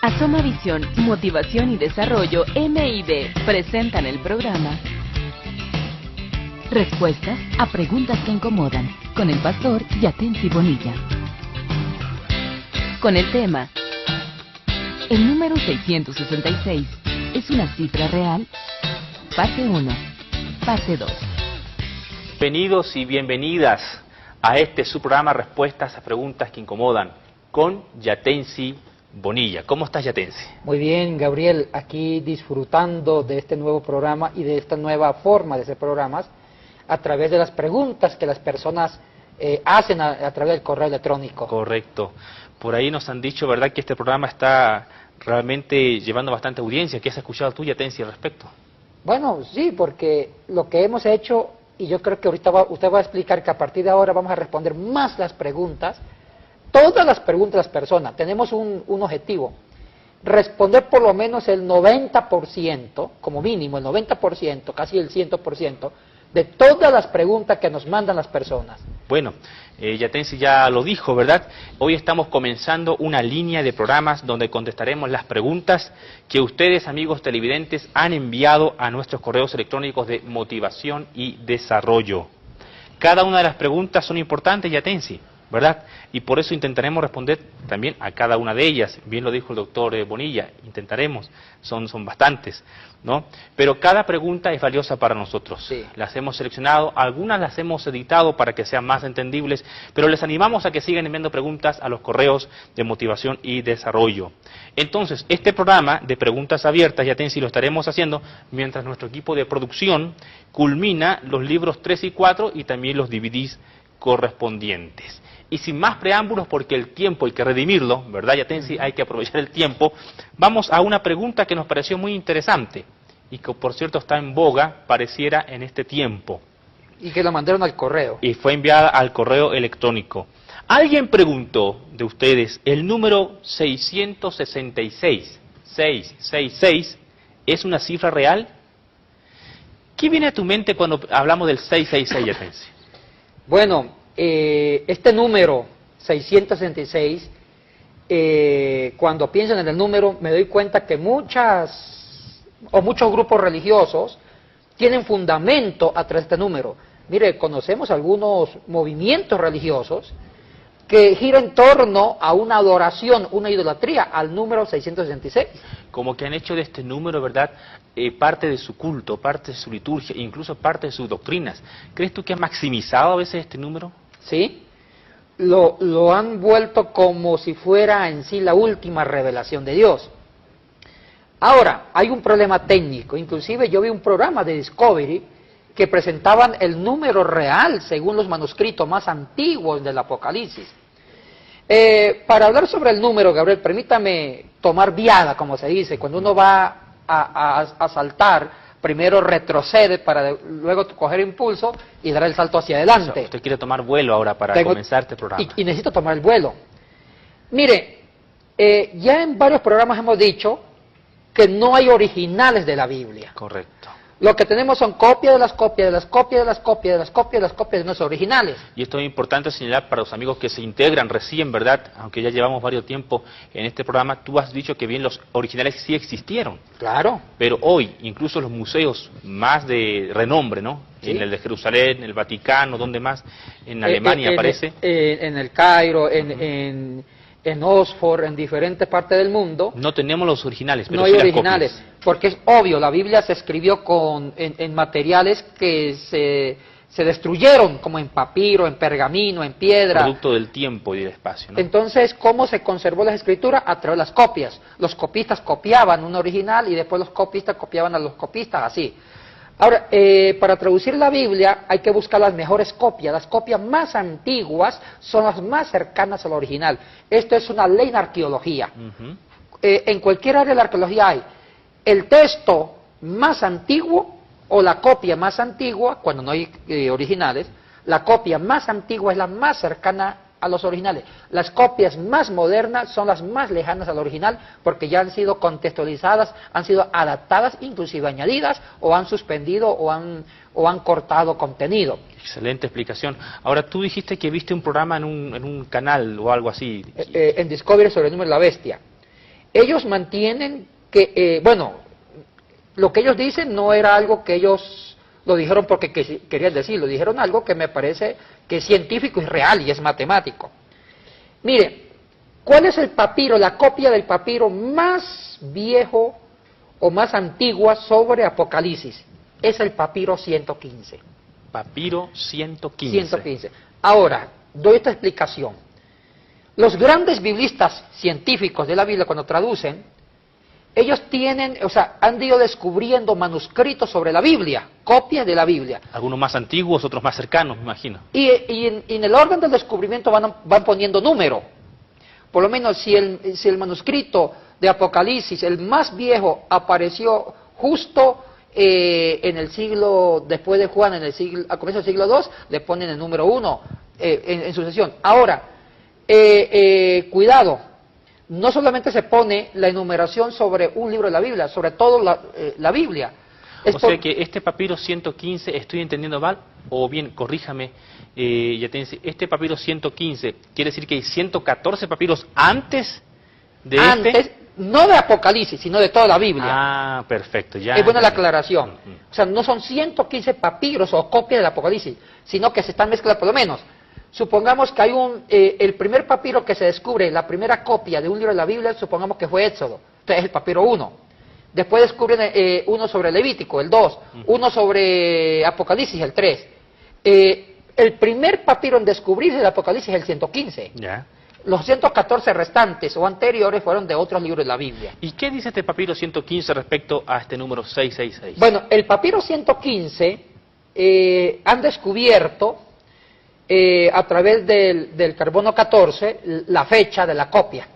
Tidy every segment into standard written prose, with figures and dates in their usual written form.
Asoma Visión, Motivación y Desarrollo MID presentan el programa Respuestas a Preguntas que Incomodan, con el pastor Yatensi Bonilla. Con el tema ¿el número 666 es una cifra real? Parte 1, parte 2. Bienvenidos y bienvenidas a su programa Respuestas a Preguntas que Incomodan, con Yatensi Bonilla. ¿Cómo estás, Yatensi? Muy bien, Gabriel, aquí disfrutando de este nuevo programa y de esta nueva forma de hacer programas a través de las preguntas que las personas hacen a través del correo electrónico. Correcto. Por ahí nos han dicho, ¿verdad?, que este programa está realmente llevando bastante audiencia. ¿Qué has escuchado tú, Yatensi, al respecto? Bueno, sí, porque lo que hemos hecho, y yo creo que ahorita usted va a explicar que a partir de ahora vamos a responder más las preguntas, todas las preguntas de las personas. Tenemos un objetivo, responder por lo menos el 90%, como mínimo el 90%, casi el 100%, de todas las preguntas que nos mandan las personas. Bueno, Yatensi ya lo dijo, ¿verdad? Hoy estamos comenzando una línea de programas donde contestaremos las preguntas que ustedes, amigos televidentes, han enviado a nuestros correos electrónicos de motivación y desarrollo. Cada una de las preguntas son importantes, Yatensi, ¿verdad? Y por eso intentaremos responder también a cada una de ellas. Bien lo dijo el doctor Bonilla, intentaremos, son bastantes, ¿no? Pero cada pregunta es valiosa para nosotros. Sí. Las hemos seleccionado, algunas las hemos editado para que sean más entendibles, pero les animamos a que sigan enviando preguntas a los correos de motivación y desarrollo. Entonces, este programa de preguntas abiertas, Yatensi, lo estaremos haciendo mientras nuestro equipo de producción culmina los libros 3 y 4 y también los DVDs correspondientes. Y sin más preámbulos, porque el tiempo hay que redimirlo, ¿verdad, Yatensi? Hay que aprovechar el tiempo. Vamos a una pregunta que nos pareció muy interesante y que, por cierto, está en boga, pareciera, en este tiempo. Y que la mandaron al correo. Y fue enviada al correo electrónico. Alguien preguntó de ustedes, ¿el número 666, 666, es una cifra real? ¿Qué viene a tu mente cuando hablamos del 666, Yatensi? Bueno, este número 666, cuando piensan en el número, me doy cuenta que muchos grupos religiosos tienen fundamento a través de este número. Mire, conocemos algunos movimientos religiosos que giran en torno a una adoración, una idolatría al número 666. Como que han hecho de este número, ¿verdad?, parte de su culto, parte de su liturgia, incluso parte de sus doctrinas. ¿Crees tú que han maximizado a veces este número? Sí, lo han vuelto como si fuera en sí la última revelación de Dios. Ahora, hay un problema técnico. Inclusive yo vi un programa de Discovery que presentaban el número real según los manuscritos más antiguos del Apocalipsis. Para hablar sobre el número, Gabriel, permítame tomar viada, como se dice, cuando uno va a saltar, primero retrocede para luego coger impulso y dar el salto hacia adelante. Usted quiere tomar vuelo ahora para comenzar este programa. Y necesito tomar el vuelo. Mire, ya en varios programas hemos dicho que no hay originales de la Biblia. Correcto. Lo que tenemos son copias de las copias, de las copias, de las copias, de las copias, de las copias de nuestros originales. Y esto es importante señalar para los amigos que se integran recién, ¿verdad? Aunque ya llevamos varios tiempo en este programa, tú has dicho que bien los originales sí existieron. Claro. Pero hoy, incluso los museos más de renombre, ¿no? Sí. En el de Jerusalén, en el Vaticano, ¿dónde más? En Alemania aparece. En el Cairo, en Oxford, en diferentes partes del mundo. No tenemos los originales, pero no sí hay las originales, copias. porque es obvio, la Biblia se escribió en materiales que se destruyeron, como en papiro, en pergamino, en piedra. Producto del tiempo y del espacio, ¿no? Entonces, ¿cómo se conservó la escritura? A través de las copias. Los copistas copiaban un original y después los copistas copiaban a los copistas, así. Ahora, para traducir la Biblia hay que buscar las mejores copias. Las copias más antiguas son las más cercanas al original. Esto es una ley en arqueología. En cualquier área de la arqueología hay el texto más antiguo o la copia más antigua, cuando no hay originales. La copia más antigua es la más cercana a los originales. Las copias más modernas son las más lejanas al original porque ya han sido contextualizadas, han sido adaptadas, inclusive añadidas, o han suspendido o han cortado contenido. Excelente explicación. Ahora, tú dijiste que viste un programa en un canal o algo así. En Discovery sobre el número de la bestia. ellos mantienen que, bueno, lo que ellos dicen no era algo que ellos lo dijeron porque querían decir, lo dijeron algo que me parece que es científico y real y es matemático. Mire, ¿cuál es el papiro, la copia del papiro más viejo o más antigua sobre Apocalipsis? Es el papiro 115. Papiro 115. 115. Ahora, doy esta explicación. Los grandes biblistas científicos de la Biblia, cuando traducen, ellos tienen, o sea, han ido descubriendo manuscritos sobre la Biblia, copias de la Biblia. Algunos más antiguos, otros más cercanos, me imagino. Y en el orden del descubrimiento van poniendo número. Por lo menos si el manuscrito de Apocalipsis, el más viejo, apareció justo en el siglo, después de Juan, a comienzos del siglo II, le ponen el número 1 en sucesión. Ahora, cuidado, no solamente se pone la enumeración sobre un libro de la Biblia, sobre todo la Biblia. O sea que este papiro 115, ¿estoy entendiendo mal? O bien, corríjame, este papiro 115, ¿quiere decir que hay 114 papiros antes de Antes, no de Apocalipsis, sino de toda la Biblia. Ah, perfecto, ya. Es buena la aclaración. O sea, no son 115 papiros o copias del Apocalipsis, sino que se están mezclando por lo menos. Supongamos que hay el primer papiro que se descubre, la primera copia de un libro de la Biblia, supongamos que fue Éxodo. Entonces es el papiro 1. Después descubren uno sobre Levítico, el 2. Uno sobre Apocalipsis, el 3. El primer papiro en descubrirse del Apocalipsis es el 115. Ya. Los 114 restantes o anteriores fueron de otros libros de la Biblia. ¿Y qué dice este papiro 115 respecto a este número 666? Bueno, el papiro 115 han descubierto a través del carbono 14 la fecha de la copia.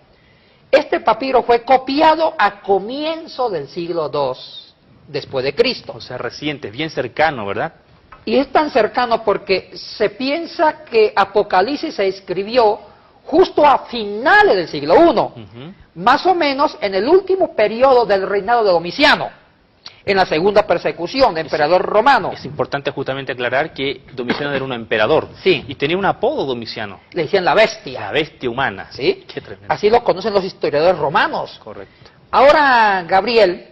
Este papiro fue copiado a comienzo del siglo II después de Cristo. O sea, reciente, bien cercano, ¿verdad? Y es tan cercano porque se piensa que Apocalipsis se escribió justo a finales del siglo I, más o menos en el último periodo del reinado de Domiciano, en la segunda persecución del emperador romano. Es importante justamente aclarar que Domiciano era un emperador. Sí. Y tenía un apodo Domiciano. Le decían la bestia. La bestia humana. ¿Sí? Qué tremendo. Así lo conocen los historiadores romanos. Correcto. Ahora, Gabriel,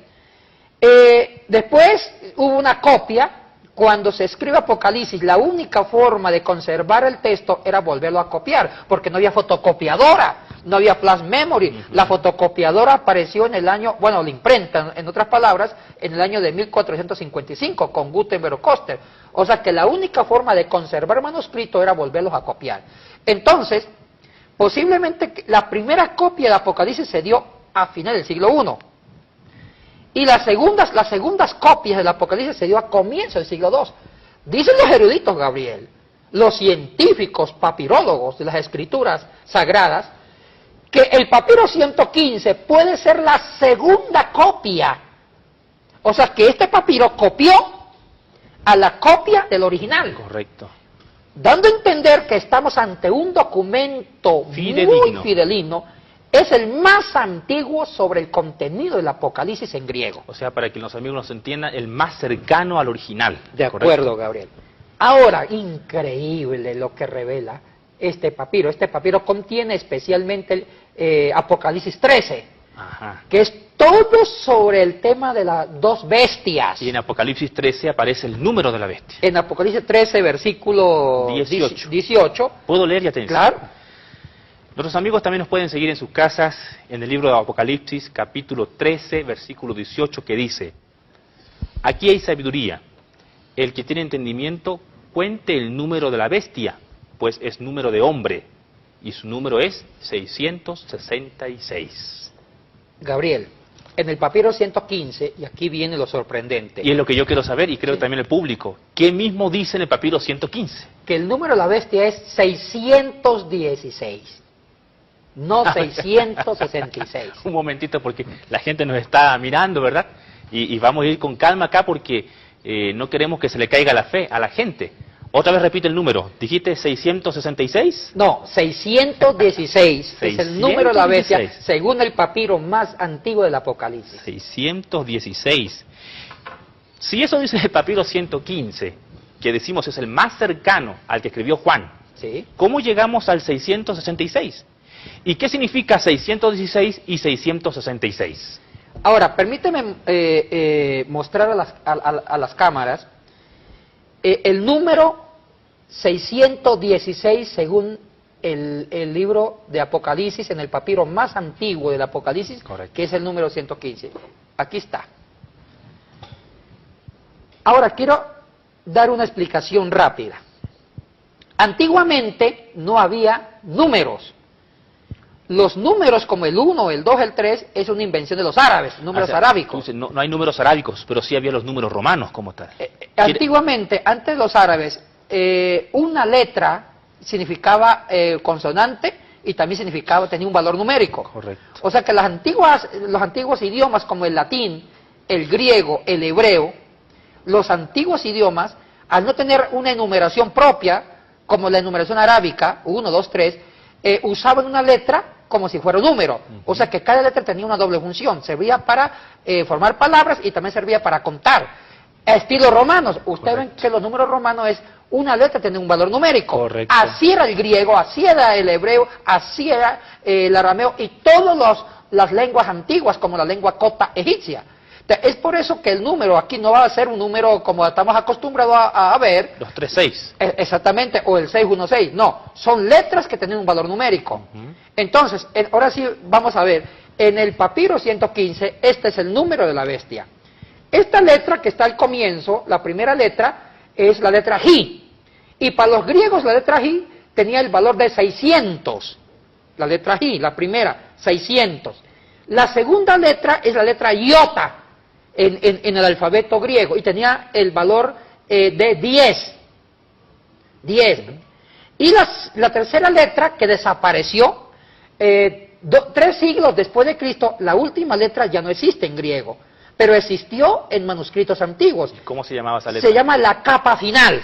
después hubo una copia. Cuando se escribe Apocalipsis, la única forma de conservar el texto era volverlo a copiar, porque no había fotocopiadora, no había flash memory. La fotocopiadora apareció en el año, bueno, la imprenta, en otras palabras, en el año de 1455, con Gutenberg o Coster. O sea que la única forma de conservar manuscritos era volverlos a copiar. Entonces, posiblemente la primera copia de Apocalipsis se dio a finales del siglo I. Y las segundas copias del Apocalipsis se dio a comienzo del siglo II. Dicen los eruditos, Gabriel, los científicos papirólogos de las escrituras sagradas, que el papiro 115 puede ser la segunda copia. O sea, que este papiro copió a la copia del original. Correcto. Dando a entender que estamos ante un documento muy fidedigno. Es el más antiguo sobre el contenido del Apocalipsis en griego. O sea, para que los amigos nos entiendan, el más cercano al original. De acuerdo, Gabriel. Ahora, increíble lo que revela este papiro. Este papiro contiene especialmente el Apocalipsis 13, que es todo sobre el tema de las dos bestias. Y en Apocalipsis 13 aparece el número de la bestia. En Apocalipsis 13, versículo 18. ¿Puedo leer ya? Claro. Nuestros amigos también nos pueden seguir en sus casas en el libro de Apocalipsis, capítulo 13, versículo 18, que dice: aquí hay sabiduría. El que tiene entendimiento, cuente el número de la bestia, pues es número de hombre, y su número es 666. Gabriel, en el papiro 115, y aquí viene lo sorprendente. Y es lo que yo quiero saber, y creo que también el público. ¿Qué mismo dice en el papiro 115? Que el número de la bestia es 616. No 666. Un momentito, porque la gente nos está mirando, ¿verdad? Y vamos a ir con calma acá porque no queremos que se le caiga la fe a la gente. Otra vez repite el número. ¿Dijiste 666? No, 616 es el número de la bestia según el papiro más antiguo del Apocalipsis. 616. Si eso dice el papiro 115, que decimos es el más cercano al que escribió Juan, ¿sí? ¿Cómo llegamos al 666? ¿Y qué significa 616 y 666? Ahora, permíteme mostrar a las cámaras el número 616 según el libro de Apocalipsis, en el papiro más antiguo del Apocalipsis, correcto, que es el número 115. Aquí está. Ahora, quiero dar una explicación rápida. Antiguamente no había números. Los números como el 1, el 2, el 3 es una invención de los árabes, números arábicos. No hay números arábicos, pero sí había los números romanos como tal. Antiguamente, antes de los árabes, una letra significaba consonante y también tenía un valor numérico. Correcto. O sea que los antiguos idiomas como el latín, el griego, el hebreo, los antiguos idiomas, al no tener una enumeración propia, como la enumeración arábica, 1, 2, 3, usaban una letra como si fuera un número. O sea que cada letra tenía una doble función. Servía para formar palabras y también servía para contar. A estilo romanos. Ustedes ven que los números romanos es una letra tiene un valor numérico. Correcto. Así era el griego, así era el hebreo, así era el arameo y todas las lenguas antiguas como la lengua copta egipcia. Es por eso que el número aquí no va a ser un número como estamos acostumbrados a ver. Los 3-6. Exactamente, o el 616. No, son letras que tienen un valor numérico. Entonces, ahora sí vamos a ver, en el papiro 115, este es el número de la bestia. Esta letra que está al comienzo, la primera letra, es la letra Ji. Y para los griegos la letra Ji tenía el valor de 600. La letra Ji, la primera, 600. La segunda letra es la letra Iota en el alfabeto griego y tenía el valor de 10. 10. Y la tercera letra que desapareció, 3 siglos después de Cristo, la última letra ya no existe en griego, pero existió en manuscritos antiguos. ¿Cómo se llamaba esa letra? Se llama la capa final.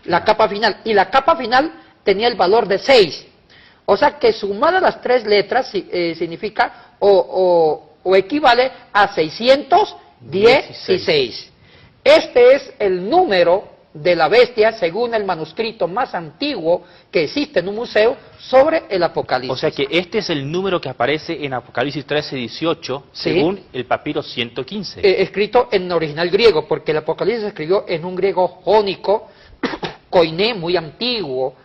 La capa final. Y la capa final tenía el valor de 6. O sea que sumada las 3 letras significa o equivale a 616. Este es el número de la bestia según el manuscrito más antiguo que existe en un museo sobre el Apocalipsis. O sea que este es el número que aparece en Apocalipsis 13:18 según el papiro 115. Escrito en original griego, porque el Apocalipsis se escribió en un griego jónico, koiné, muy antiguo.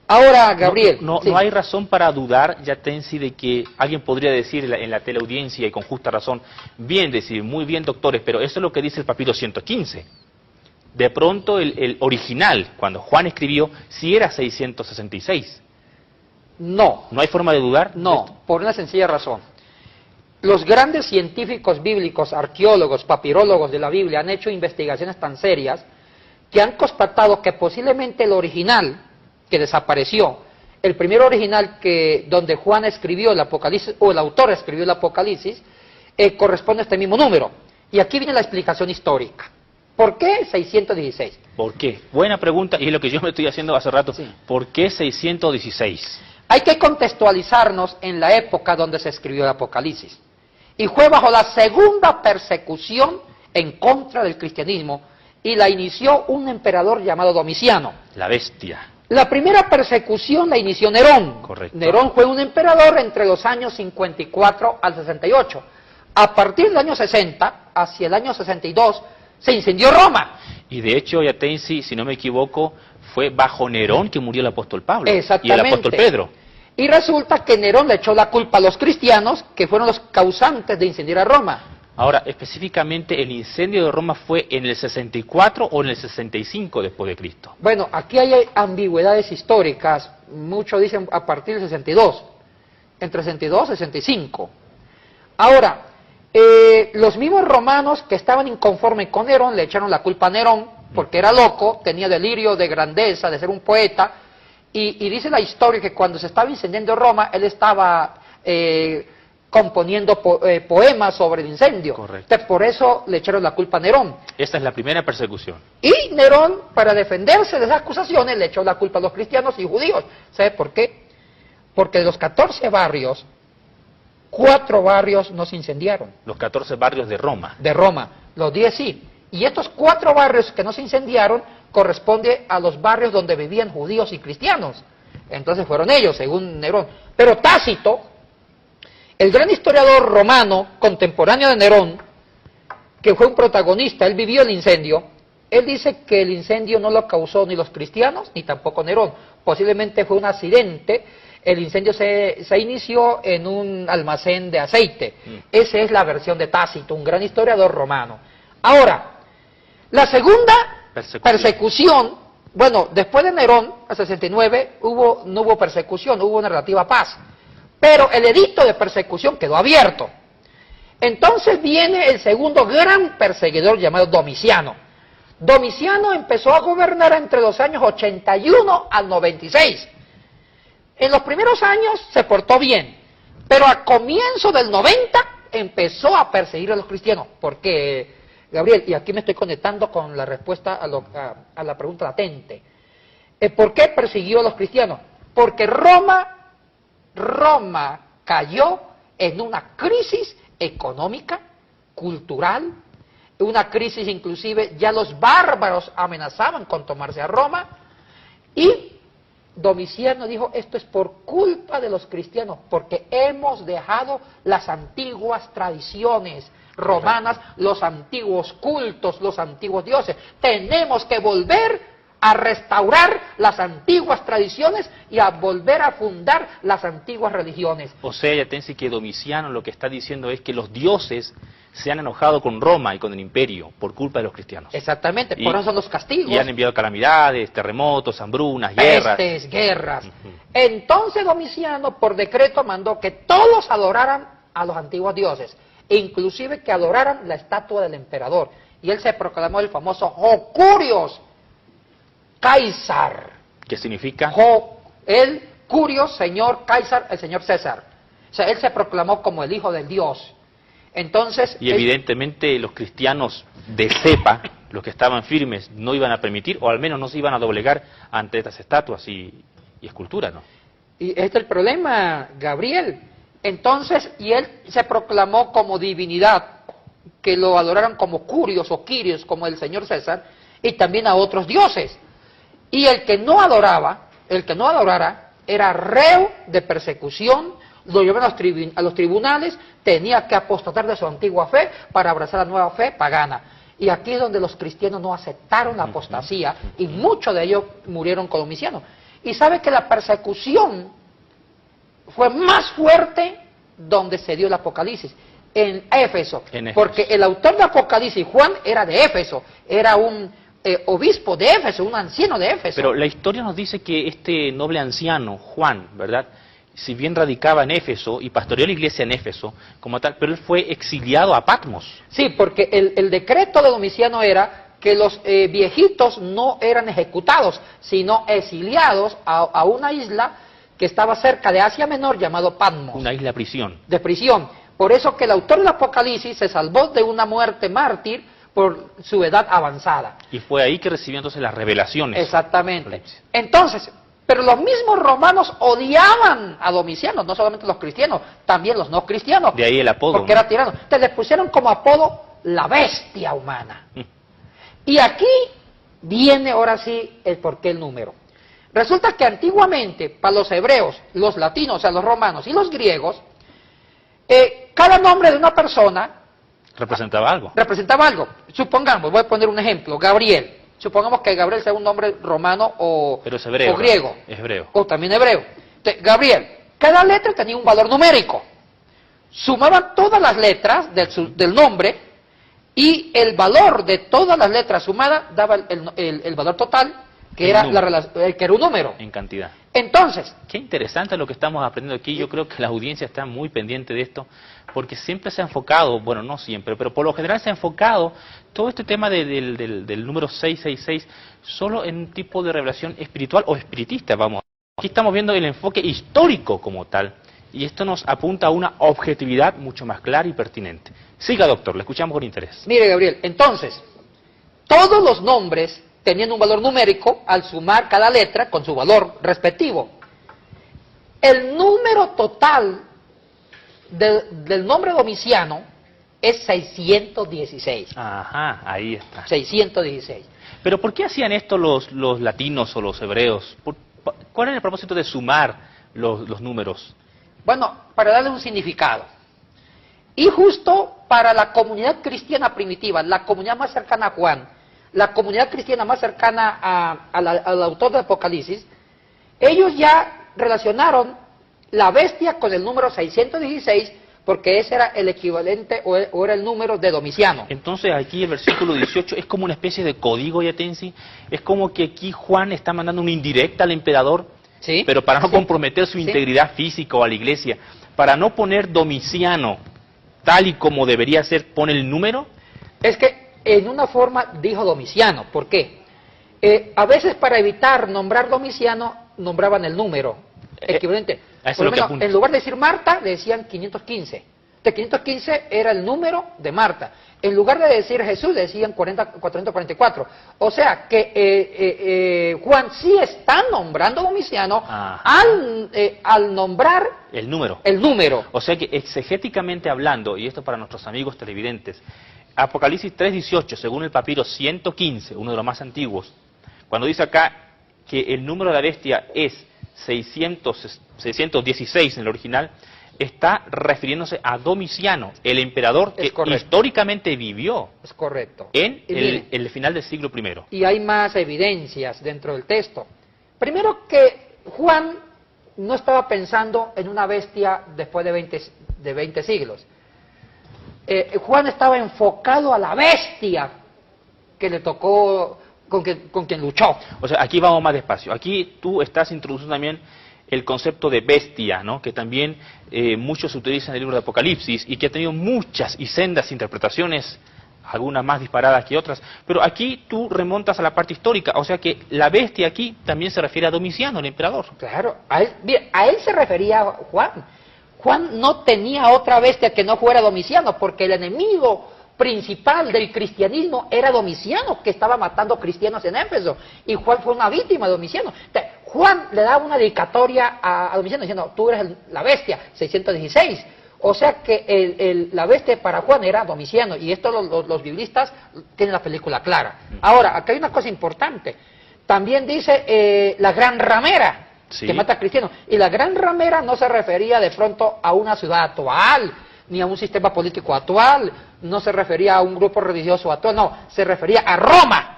Ahora, Gabriel... No hay razón para dudar, Yatensi, de que alguien podría decir en la teleaudiencia y con justa razón, muy bien doctores, pero eso es lo que dice el papiro 115. De pronto el original, cuando Juan escribió, sí era 666. No. ¿No hay forma de dudar? No, por una sencilla razón. Los grandes científicos bíblicos, arqueólogos, papirólogos de la Biblia han hecho investigaciones tan serias que han constatado que posiblemente el original que desapareció, el primer original donde Juan escribió el Apocalipsis, o el autor escribió el Apocalipsis, corresponde a este mismo número. Y aquí viene la explicación histórica. ¿Por qué 616? ¿Por qué? Buena pregunta, y es lo que yo me estoy haciendo hace rato. Sí. ¿Por qué 616? Hay que contextualizarnos en la época donde se escribió el Apocalipsis. Y fue bajo la segunda persecución en contra del cristianismo, y la inició un emperador llamado Domiciano. La bestia. La primera persecución la inició Nerón. Correcto. Nerón fue un emperador entre los años 54 al 68. A partir del año 60, hacia el año 62, se incendió Roma. Y de hecho, Yatensi, si no me equivoco, fue bajo Nerón que murió el apóstol Pablo. Exactamente. Y el apóstol Pedro. Y resulta que Nerón le echó la culpa a los cristianos, que fueron los causantes de incendiar a Roma. Ahora, específicamente, ¿el incendio de Roma fue en el 64 o en el 65 después de Cristo? Bueno, aquí hay ambigüedades históricas. Muchos dicen a partir del 62. Entre 62 y 65. Ahora, los mismos romanos que estaban inconformes con Nerón le echaron la culpa a Nerón, porque era loco, tenía delirio de grandeza, de ser un poeta, y dice la historia que cuando se estaba incendiando Roma, él estaba componiendo poemas sobre el incendio. Correcto. Entonces, por eso le echaron la culpa a Nerón. Esta es la primera persecución. Y Nerón, para defenderse de esas acusaciones, le echó la culpa a los cristianos y judíos. ¿Sabe por qué? Porque de los 14 barrios, 4 barrios no se incendiaron. Los 14 barrios de Roma. De Roma, los 10 sí. Y estos 4 barrios que no se incendiaron corresponden a los barrios donde vivían judíos y cristianos. Entonces fueron ellos, según Nerón. Pero Tácito, el gran historiador romano contemporáneo de Nerón, que fue un protagonista, él vivió el incendio, él dice que el incendio no lo causó ni los cristianos ni tampoco Nerón, posiblemente fue un accidente. El incendio se inició en un almacén de aceite. Esa es la versión de Tácito, un gran historiador romano. Ahora, la segunda persecución, bueno, después de Nerón, al 69, no hubo persecución, hubo una relativa paz. Pero el edicto de persecución quedó abierto. Entonces viene el segundo gran perseguidor llamado Domiciano. Domiciano empezó a gobernar entre los años 81 al 96. En los primeros años se portó bien, pero a comienzo del 90 empezó a perseguir a los cristianos. ¿Por qué, Gabriel? Y aquí me estoy conectando con la respuesta a la pregunta latente. ¿Por qué persiguió a los cristianos? Porque Roma cayó en una crisis económica, cultural, una crisis inclusive, ya los bárbaros amenazaban con tomarse a Roma, y Domiciano dijo, esto es por culpa de los cristianos, porque hemos dejado las antiguas tradiciones romanas, los antiguos cultos, los antiguos dioses. Tenemos que volver a restaurar las antiguas tradiciones y a volver a fundar las antiguas religiones. O sea, Yatensi, que Domiciano lo que está diciendo es que los dioses se han enojado con Roma y con el imperio por culpa de los cristianos. Exactamente, por eso son los castigos. Y han enviado calamidades, terremotos, hambrunas, guerras. Pestes, guerras. Entonces Domiciano por decreto mandó que todos adoraran a los antiguos dioses, e inclusive que adoraran la estatua del emperador. Y él se proclamó el famoso Jocurios Caesar. ¿Qué significa? El Curios, señor Caesar, el señor César. O sea, él se proclamó como el hijo del dios. Entonces, y evidentemente los cristianos de cepa, los que estaban firmes, no iban a permitir, o al menos no se iban a doblegar ante estas estatuas y esculturas, ¿no? Y este es el problema, Gabriel. Entonces, y él se proclamó como divinidad, que lo adoraran como Curios o Quirios, como el señor César, y también a otros dioses. Y el que no adorara, era reo de persecución, lo llevaron a los tribunales, tenía que apostatar de su antigua fe para abrazar la nueva fe pagana. Y aquí es donde los cristianos no aceptaron la apostasía, y muchos de ellos murieron con Domiciano. Y sabe que la persecución fue más fuerte donde se dio el Apocalipsis, en Éfeso. Porque el autor de Apocalipsis, Juan, era de Éfeso, era un obispo de Éfeso, un anciano de Éfeso. Pero la historia nos dice que este noble anciano, Juan, ¿verdad?, si bien radicaba en Éfeso y pastoreó la iglesia en Éfeso como tal, pero él fue exiliado a Patmos. Sí, porque el decreto de Domiciano era que los viejitos no eran ejecutados, sino exiliados a una isla que estaba cerca de Asia Menor, llamado Patmos. Una isla prisión. De prisión. Por eso que el autor del Apocalipsis se salvó de una muerte mártir por su edad avanzada. Y fue ahí que recibió entonces las revelaciones. Exactamente. Entonces, pero los mismos romanos odiaban a Domiciano, no solamente los cristianos, también los no cristianos. De ahí el apodo. Porque era tirano. Entonces le pusieron como apodo la bestia humana. Y aquí viene ahora sí el porqué el número. Resulta que antiguamente, para los hebreos, los latinos, o sea, los romanos y los griegos, cada nombre de una persona representaba algo. Representaba algo. Supongamos, voy a poner un ejemplo, Gabriel. Supongamos que Gabriel sea un nombre romano o griego. Es hebreo. O también hebreo. Entonces, Gabriel, cada letra tenía un valor numérico. Sumaban todas las letras del nombre y el valor de todas las letras sumadas daba el valor total, que era un número. En cantidad. Entonces, qué interesante lo que estamos aprendiendo aquí. Yo creo que la audiencia está muy pendiente de esto, porque siempre se ha enfocado, bueno, no siempre, pero por lo general se ha enfocado todo este tema del número 666 solo en un tipo de revelación espiritual o espiritista, vamos. Aquí estamos viendo el enfoque histórico como tal, y esto nos apunta a una objetividad mucho más clara y pertinente. Siga, doctor, le escuchamos con interés. Mire, Gabriel, entonces, todos los nombres tenían un valor numérico al sumar cada letra con su valor respectivo. El número total del nombre Domiciano es 616. Ajá, ahí está. 616. Pero ¿por qué hacían esto los latinos o los hebreos? ¿Cuál era el propósito de sumar los números? Bueno, para darle un significado. Y justo para la comunidad cristiana primitiva, la comunidad más cercana a Juan, la comunidad cristiana más cercana al autor de Apocalipsis, ellos ya relacionaron la bestia con el número 616, porque ese era el equivalente o era el número de Domiciano. Entonces aquí el versículo 18 es como una especie de código, Yatensi, es como que aquí Juan está mandando una indirecta al emperador, ¿Sí? pero para no Sí. comprometer su Sí. integridad física o a la iglesia, para no poner Domiciano tal y como debería ser, pone el número. Es que en una forma dijo Domiciano. ¿Por qué? A veces para evitar nombrar Domiciano, nombraban el número equivalente. a eso Por es lo que lo menos, apunta. en lugar de decir Marta, le decían 515. De 515 era el número de Marta. En lugar de decir Jesús, decían 444. O sea que Juan sí está nombrando Domiciano al nombrar El número. el número. O sea que exegéticamente hablando, y esto para nuestros amigos televidentes, Apocalipsis 3:18, según el papiro 115, uno de los más antiguos, cuando dice acá que el número de la bestia es 616 en el original, está refiriéndose a Domiciano, el emperador que Es correcto. históricamente vivió Es correcto. en Y miren, el final del siglo I. y hay más evidencias dentro del texto. Primero que Juan no estaba pensando en una bestia después de 20 siglos. Juan estaba enfocado a la bestia que le tocó, con quien luchó. O sea, aquí vamos más despacio. Aquí tú estás introduciendo también el concepto de bestia, ¿no? Que también muchos utilizan en el libro de Apocalipsis y que ha tenido muchas y sendas interpretaciones, algunas más disparadas que otras. Pero aquí tú remontas a la parte histórica, o sea que la bestia aquí también se refiere a Domiciano, el emperador. Claro, a él se refería Juan. Juan no tenía otra bestia que no fuera Domiciano, porque el enemigo principal del cristianismo era Domiciano, que estaba matando cristianos en Éfeso, y Juan fue una víctima de Domiciano. Entonces, Juan le da una dedicatoria a Domiciano diciendo, tú eres la bestia, 616. O sea que la bestia para Juan era Domiciano, y esto los biblistas tienen la película clara. Ahora, acá hay una cosa importante. También dice la gran ramera, Sí. que mata a cristianos. Y la gran ramera no se refería de pronto a una ciudad actual, ni a un sistema político actual, no se refería a un grupo religioso actual, no, se refería a Roma.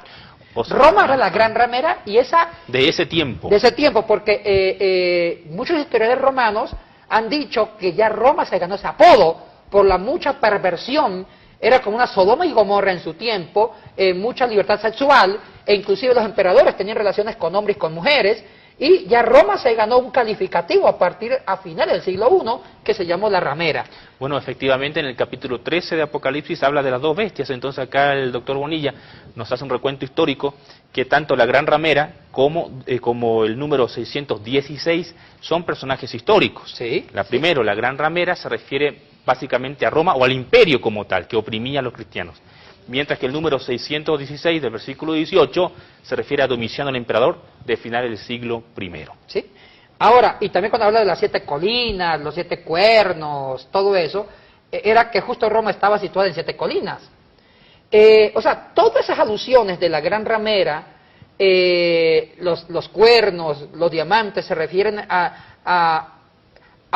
O sea, Roma era la gran ramera y esa de ese tiempo. de ese tiempo, porque muchos historiadores romanos han dicho que ya Roma se ganó ese apodo por la mucha perversión, era como una Sodoma y Gomorra en su tiempo, mucha libertad sexual, e inclusive los emperadores tenían relaciones con hombres y con mujeres, y ya Roma se ganó un calificativo a finales del siglo I que se llamó la ramera. Bueno, efectivamente en el capítulo 13 de Apocalipsis habla de las dos bestias, entonces acá el doctor Bonilla nos hace un recuento histórico que tanto la gran ramera como el número 616 son personajes históricos. Sí, La primero, la gran ramera, se refiere básicamente a Roma o al imperio como tal, que oprimía a los cristianos. Mientras que el número 616 del versículo 18 se refiere a Domiciano el emperador de finales del siglo I. ¿Sí? Ahora, y también cuando habla de las 7 colinas, los 7 cuernos, todo eso, era que justo Roma estaba situada en 7 colinas. O sea, todas esas alusiones de la gran ramera, los cuernos, los diamantes, se refieren a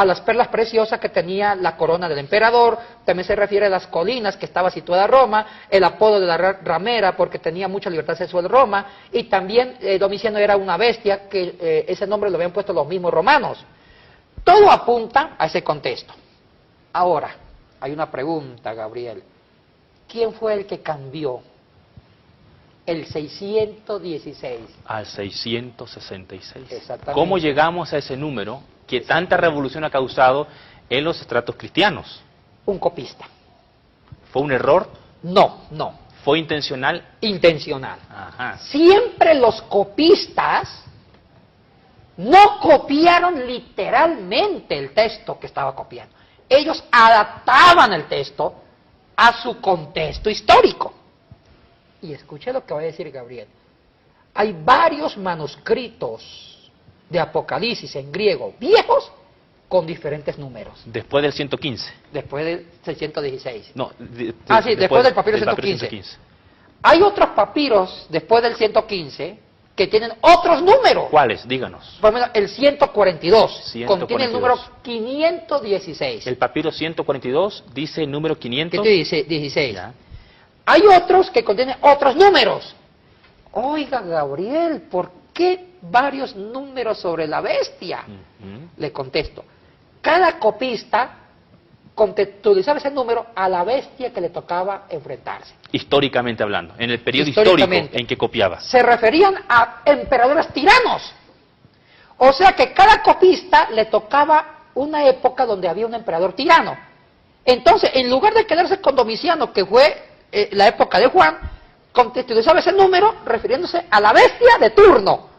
las perlas preciosas que tenía la corona del emperador, también se refiere a las colinas que estaba situada Roma, el apodo de la ramera porque tenía mucha libertad sexual Roma, y también Domiciano era una bestia, que ese nombre lo habían puesto los mismos romanos. Todo apunta a ese contexto. Ahora, hay una pregunta, Gabriel. ¿Quién fue el que cambió el 616? Al 666. Exactamente. ¿Cómo llegamos a ese número que tanta revolución ha causado en los estratos cristianos? Un copista. ¿Fue un error? No. ¿Fue intencional? Intencional. Ajá. Siempre los copistas no copiaron literalmente el texto que estaba copiando. Ellos adaptaban el texto a su contexto histórico. Y escuche lo que va a decir Gabriel. Hay varios manuscritos de Apocalipsis en griego viejos con diferentes números. Después del 115. Después del 616. No, Sí, después del papiro 115. Hay otros papiros después del 115 que tienen otros números. ¿Cuáles? Díganos. Por ejemplo, el 142, 142. contiene el número 516. El papiro 142 dice el número 500. 516. Ya. Hay otros que contienen otros números. Oiga, Gabriel, ¿por qué varios números sobre la bestia? Le contesto. Cada copista contextualizaba ese número a la bestia que le tocaba enfrentarse. Históricamente hablando, en el periodo histórico en que copiaba. Se referían a emperadores tiranos. O sea que cada copista le tocaba una época donde había un emperador tirano. Entonces, en lugar de quedarse con Domiciano, que fue la época de Juan, contextualizaba ese número refiriéndose a la bestia de turno.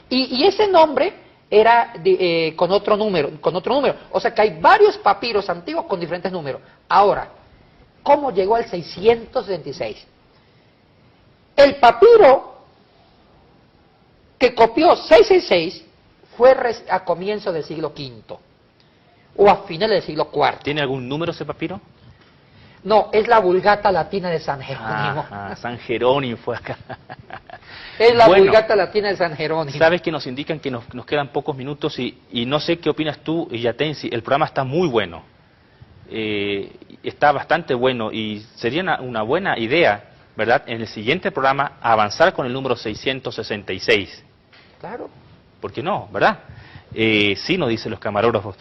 Y ese nombre era con otro número. O sea que hay varios papiros antiguos con diferentes números. Ahora, ¿cómo llegó al 666? El papiro que copió 666 fue a comienzo del siglo V o a finales del siglo IV. ¿Tiene algún número ese papiro? No, es la Vulgata Latina de San Jerónimo. San Jerónimo fue acá. Es la Vulgata Latina de San Jerónimo. Sabes que nos indican que nos quedan pocos minutos y no sé qué opinas tú, Yatensi. El programa está muy bueno. Está bastante bueno y sería una buena idea, ¿verdad? En el siguiente programa avanzar con el número 666. Claro. ¿Por qué no, verdad? Sí, nos dicen los camarógrafos.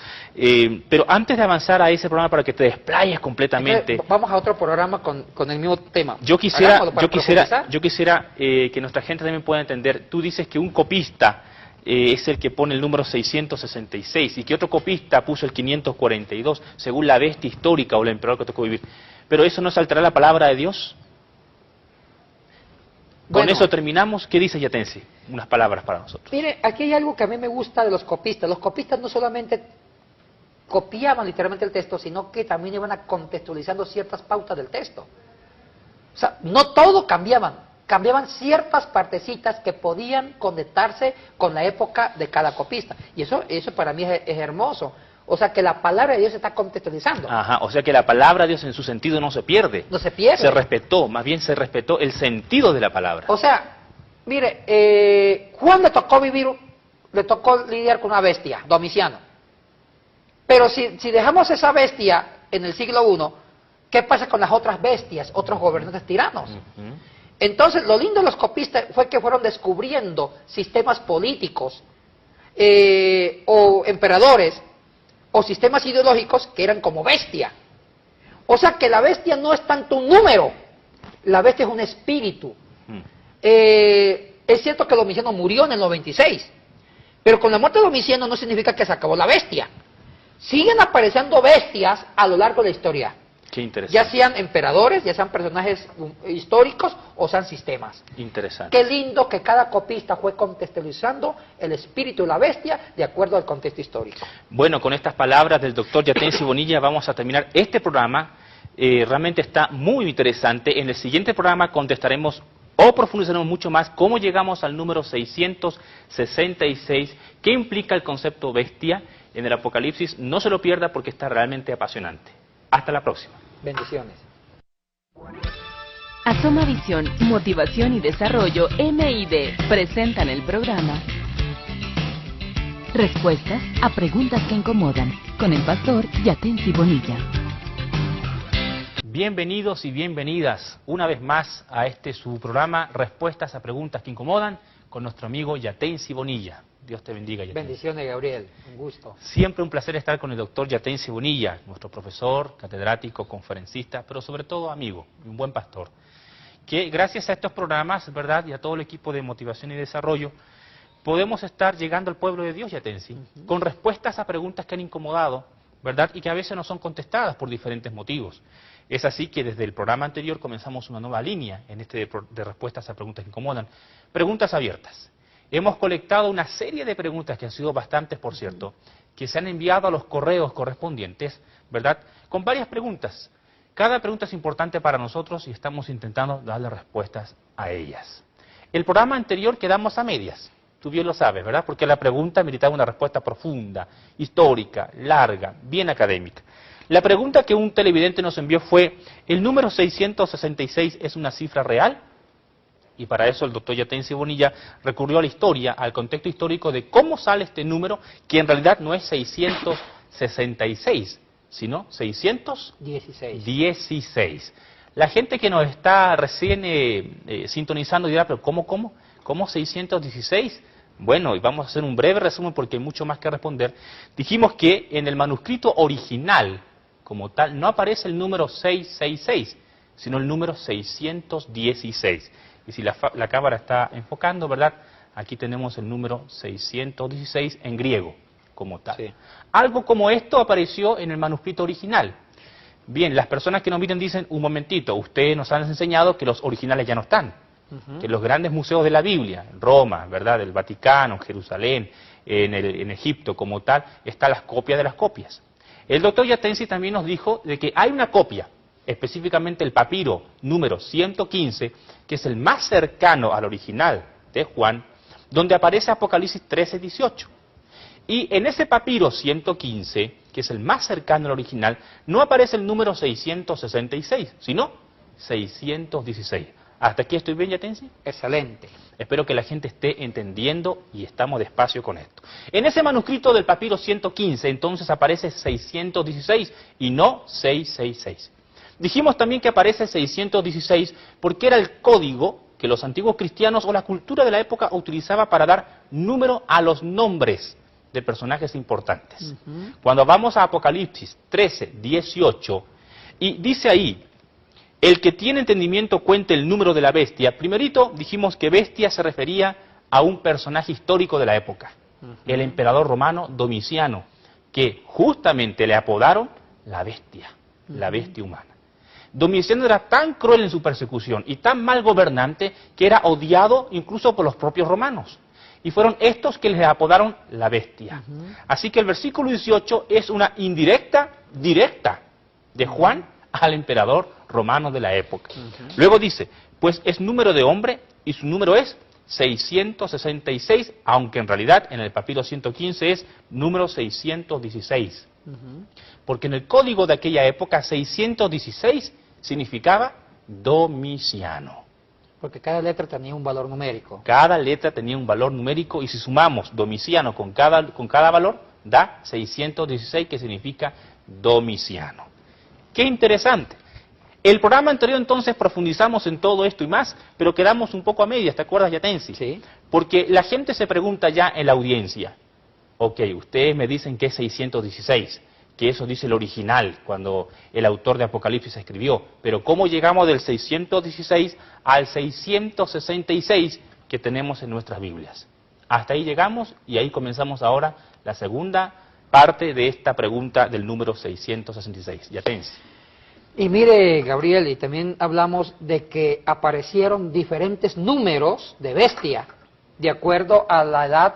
Pero antes de avanzar a ese programa para que te desplayes completamente... Entonces, vamos a otro programa con el mismo tema. Yo quisiera que nuestra gente también pueda entender. Tú dices que un copista es el que pone el número 666 y que otro copista puso el 542, según la bestia histórica o el emperador que tocó vivir. Pero eso no saltará la palabra de Dios. Con eso terminamos. ¿Qué dice Yatensi? Unas palabras para nosotros. Mire, aquí hay algo que a mí me gusta de los copistas. Los copistas no solamente copiaban literalmente el texto, sino que también iban contextualizando ciertas pautas del texto. O sea, no todo cambiaban ciertas partecitas que podían conectarse con la época de cada copista. Y eso para mí es hermoso. O sea, que la palabra de Dios se está contextualizando. Ajá, o sea que la palabra de Dios en su sentido no se pierde. No se pierde. Se respetó, más bien se respetó el sentido de la palabra. O sea, mire, Juan le tocó lidiar con una bestia, Domiciano. Pero si dejamos esa bestia en el siglo I, ¿qué pasa con las otras bestias, otros gobernantes tiranos? Entonces, lo lindo de los copistas fue que fueron descubriendo sistemas políticos o emperadores o sistemas ideológicos que eran como bestia. O sea que la bestia no es tanto un número, la bestia es un espíritu. Es cierto que Domiciano murió en el 96, pero con la muerte de Domiciano no significa que se acabó la bestia. Siguen apareciendo bestias a lo largo de la historia. Qué interesante. Ya sean emperadores, ya sean personajes históricos o sean sistemas. Interesante. Qué lindo que cada copista fue contextualizando el espíritu de la bestia de acuerdo al contexto histórico. Bueno, con estas palabras del doctor Yatensi Bonilla vamos a terminar este programa. Realmente está muy interesante. En el siguiente programa contestaremos o profundizaremos mucho más cómo llegamos al número 666, qué implica el concepto bestia en el Apocalipsis. No se lo pierda porque está realmente apasionante. Hasta la próxima. Bendiciones. Asoma Visión, Motivación y Desarrollo MID presentan el programa Respuestas a preguntas que incomodan con el pastor Yatensi Bonilla. Bienvenidos y bienvenidas una vez más a su programa Respuestas a preguntas que incomodan con nuestro amigo Yatensi Bonilla. Dios te bendiga, Yatensi. Bendiciones, Gabriel. Un gusto. Siempre un placer estar con el doctor Yatensi Bonilla, nuestro profesor, catedrático, conferencista, pero sobre todo amigo, un buen pastor. Que gracias a estos programas, ¿verdad?, y a todo el equipo de motivación y desarrollo, podemos estar llegando al pueblo de Dios, Yatensi, con respuestas a preguntas que han incomodado, ¿verdad?, y que a veces no son contestadas por diferentes motivos. Es así que desde el programa anterior comenzamos una nueva línea en de respuestas a preguntas que incomodan. Preguntas abiertas. Hemos colectado una serie de preguntas que han sido bastantes, por cierto, que se han enviado a los correos correspondientes, ¿verdad?, con varias preguntas. Cada pregunta es importante para nosotros y estamos intentando darle respuestas a ellas. El programa anterior quedamos a medias, tú bien lo sabes, ¿verdad?, porque la pregunta meritaba una respuesta profunda, histórica, larga, bien académica. La pregunta que un televidente nos envió fue, ¿el número 666 es una cifra real? y para eso el doctor Yatensi Bonilla recurrió a la historia, al contexto histórico de cómo sale este número, que en realidad no es 666, sino 616. La gente que nos está recién sintonizando dirá, pero ¿cómo 616? Bueno, y vamos a hacer un breve resumen porque hay mucho más que responder. Dijimos que en el manuscrito original, como tal, no aparece el número 666, sino el número 616. Y si la cámara está enfocando, ¿verdad? Aquí tenemos el número 616 en griego, como tal. Sí. Algo como esto apareció en el manuscrito original. Bien, las personas que nos miran dicen, un momentito, ustedes nos han enseñado que los originales ya no están. Que los grandes museos de la Biblia, en Roma, ¿verdad? El Vaticano, en Jerusalén, en Egipto como tal, están las copias de las copias. El doctor Yatensi también nos dijo de que hay una copia, específicamente el papiro número 115, que es el más cercano al original de Juan, donde aparece Apocalipsis 13:18. Y en ese papiro 115, que es el más cercano al original, no aparece el número 666, sino 616. ¿Hasta aquí estoy bien, Yatensi? Excelente. Espero que la gente esté entendiendo y estamos despacio con esto. En ese manuscrito del papiro 115, entonces aparece 616 y no 666. Dijimos también que aparece 616 porque era el código que los antiguos cristianos o la cultura de la época utilizaba para dar número a los nombres de personajes importantes. Cuando vamos a Apocalipsis 13:18, y dice ahí, el que tiene entendimiento cuente el número de la bestia. Primerito dijimos que bestia se refería a un personaje histórico de la época, el emperador romano Domiciano, que justamente le apodaron la bestia humana. Domiciano era tan cruel en su persecución y tan mal gobernante que era odiado incluso por los propios romanos. Y fueron estos que les apodaron la bestia. Así que el versículo 18 es una indirecta directa de Juan al emperador romano de la época. Luego dice, pues es número de hombre y su número es 666, aunque en realidad en el papiro 115 es número 616. Porque en el código de aquella época 616 significaba Domiciano. Porque cada letra tenía un valor numérico. Cada letra tenía un valor numérico y si sumamos Domiciano con cada valor, da 616, que significa Domiciano. ¡Qué interesante! El programa anterior entonces profundizamos en todo esto y más, pero quedamos un poco a medias, ¿te acuerdas, Yatensi? Sí. Porque la gente se pregunta ya en la audiencia, ok, ustedes me dicen que es 616, que eso dice el original, cuando el autor de Apocalipsis escribió, pero ¿cómo llegamos del 616 al 666 que tenemos en nuestras Biblias? Hasta ahí llegamos y ahí comenzamos ahora la segunda parte de esta pregunta del número 666. Yatensi. Y mire, Gabriel, y también hablamos de que aparecieron diferentes números de bestia, de acuerdo a la edad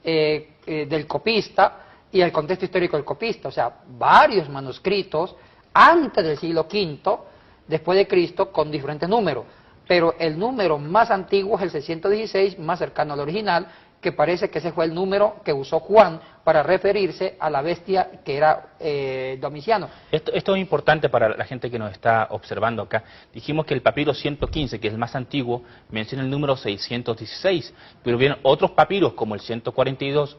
del copista y el contexto histórico del copista. O sea, varios manuscritos antes del siglo V, después de Cristo, con diferentes números. Pero el número más antiguo es el 616, más cercano al original, que parece que ese fue el número que usó Juan para referirse a la bestia que era Domiciano. Esto es importante para la gente que nos está observando acá. Dijimos que el papiro 115, que es el más antiguo, menciona el número 616, pero vienen otros papiros como el 142,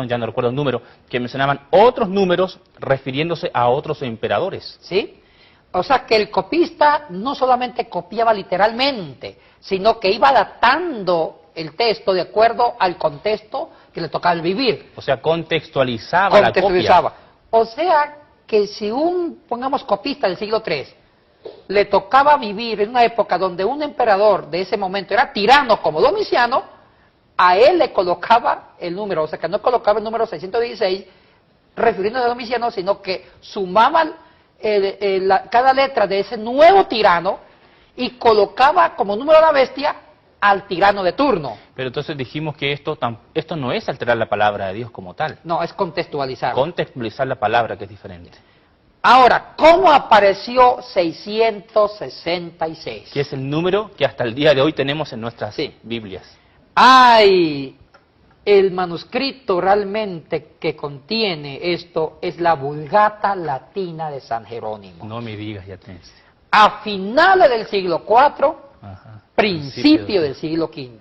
ya no recuerdo el número, que mencionaban otros números refiriéndose a otros emperadores. ¿Sí? O sea que el copista no solamente copiaba literalmente, sino que iba adaptando el texto de acuerdo al contexto que le tocaba vivir. O sea, contextualizaba la copia. O sea, que si pongamos copista del siglo III, le tocaba vivir en una época donde un emperador de ese momento era tirano como Domiciano, a él le colocaba el número, o sea, que no colocaba el número 616 refiriéndose a Domiciano, sino que sumaban cada letra de ese nuevo tirano y colocaba como número de la bestia al tirano de turno. Pero entonces dijimos que esto no es alterar la palabra de Dios como tal. No, es contextualizar. Contextualizar la palabra, que es diferente. Ahora, ¿cómo apareció 666? Que es el número que hasta el día de hoy tenemos en nuestras Biblias. ¡Ay! El manuscrito realmente que contiene esto es la Vulgata Latina de San Jerónimo. No me digas, Yatensi. A finales del siglo IV, Ajá. Principio del siglo V.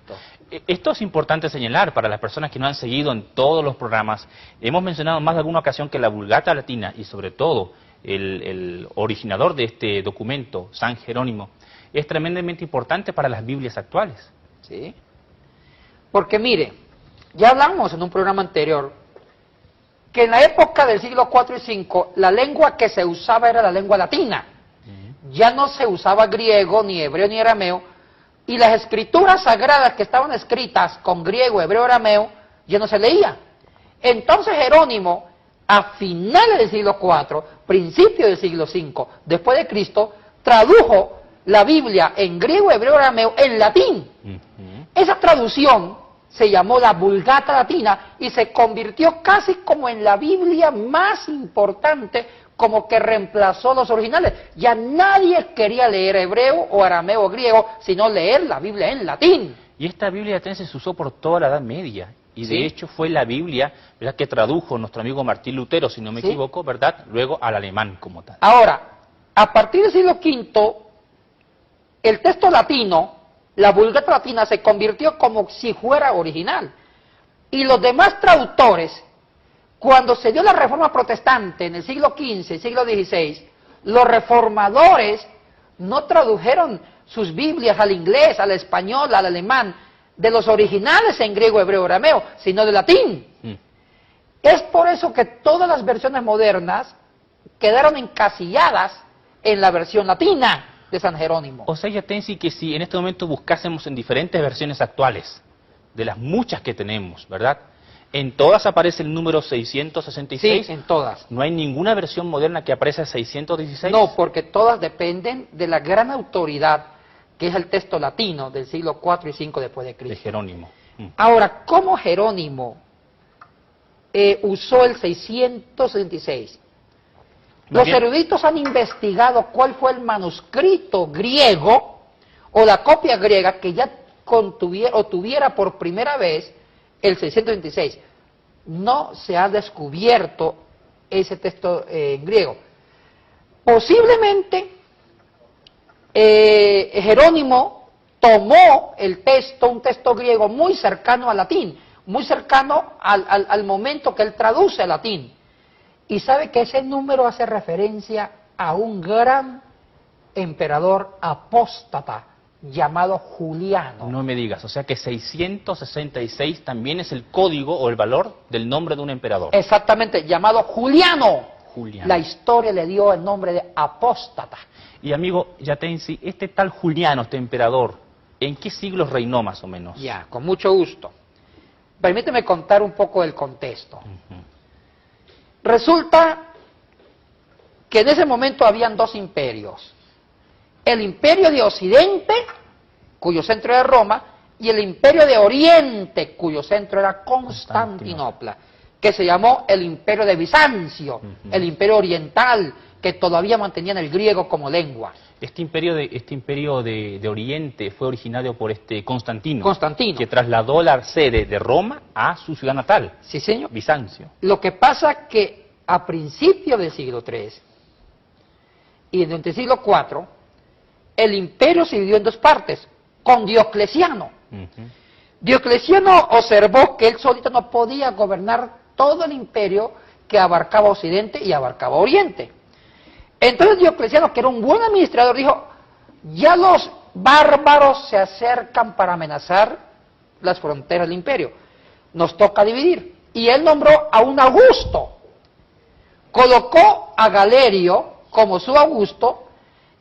Esto es importante señalar para las personas que nos han seguido en todos los programas. Hemos mencionado en más de alguna ocasión que la Vulgata Latina y sobre todo el originador de este documento, San Jerónimo, es tremendamente importante para las Biblias actuales. ¿Sí? Porque mire, ya hablamos en un programa anterior que en la época del siglo IV y V la lengua que se usaba era la lengua latina. Ya no se usaba griego, ni hebreo, ni arameo, y las escrituras sagradas que estaban escritas con griego, hebreo, arameo, ya no se leía. Entonces Jerónimo, a finales del siglo IV, principio del siglo V, después de Cristo, tradujo la Biblia en griego, hebreo, arameo, en latín. Esa traducción se llamó la Vulgata Latina y se convirtió casi como en la Biblia más importante, como que reemplazó los originales. Ya nadie quería leer hebreo o arameo o griego, sino leer la Biblia en latín. Y esta Biblia latina se usó por toda la Edad Media. Y de Sí. hecho fue la Biblia, ¿verdad?, que tradujo nuestro amigo Martín Lutero, si no me Sí. equivoco, ¿verdad?, luego al alemán como tal. Ahora, a partir del siglo V, el texto latino, la Vulgata Latina, se convirtió como si fuera original. Y los demás traductores, cuando se dio la Reforma Protestante en el siglo XV, siglo XVI, los reformadores no tradujeron sus Biblias al inglés, al español, al alemán, de los originales en griego, hebreo, arameo, sino de latín. Es por eso que todas las versiones modernas quedaron encasilladas en la versión latina de San Jerónimo. O sea, Yatensi, que si en este momento buscásemos en diferentes versiones actuales, de las muchas que tenemos, ¿verdad?, en todas aparece el número 666. Sí, en todas. ¿No hay ninguna versión moderna que aparezca 616? No, porque todas dependen de la gran autoridad que es el texto latino del siglo IV y V después de De Cristo. Jerónimo. Ahora, ¿cómo Jerónimo usó el 666? Más Los bien, eruditos han investigado cuál fue el manuscrito griego o la copia griega que ya tuviera por primera vez el 626. No se ha descubierto ese texto en griego. Posiblemente Jerónimo tomó el texto, un texto griego muy cercano al latín, muy cercano al momento que él traduce al latín. Y sabe que ese número hace referencia a un gran emperador apóstata llamado Juliano. no me digas, o sea que 666 también es el código o el valor del nombre de un emperador. Exactamente, llamado Juliano. Juliano. La historia le dio el nombre de apóstata. Y amigo Yatensi, este tal Juliano, este emperador, ¿en qué siglos reinó más o menos? Ya, con mucho gusto. Permíteme contar un poco del contexto. Resulta que en ese momento habían dos imperios. El imperio de Occidente, cuyo centro era Roma, y el imperio de Oriente, cuyo centro era Constantinopla, que se llamó el imperio de Bizancio, el imperio oriental, que todavía mantenían el griego como lengua. Este imperio de Oriente fue originario por Constantino, Constantino. que trasladó la sede de Roma a su ciudad natal, Sí, señor. Bizancio. Lo que pasa que a principios del siglo III y durante el siglo IV, el imperio se dividió en dos partes, con Diocleciano. Diocleciano observó que él solito no podía gobernar todo el imperio que abarcaba Occidente y abarcaba Oriente. Entonces Diocleciano, que era un buen administrador, dijo, ya los bárbaros se acercan para amenazar las fronteras del imperio, nos toca dividir. Y él nombró a un Augusto, colocó a Galerio como su Augusto,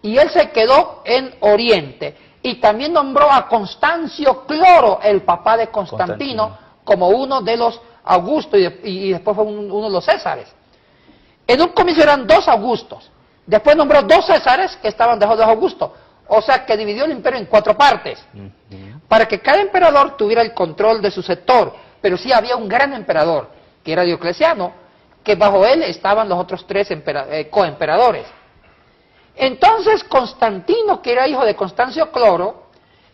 y él se quedó en Oriente. Y también nombró a Constancio Cloro, el papá de Constantino, como uno de los Augustos, y después fue uno de los Césares. En un comienzo eran dos Augustos, después nombró dos Césares que estaban debajo de los Augustos, o sea que dividió el imperio en cuatro partes, para que cada emperador tuviera el control de su sector, pero sí había un gran emperador, que era Diocleciano, que bajo él estaban los otros tres coemperadores. Entonces Constantino, que era hijo de Constancio Cloro,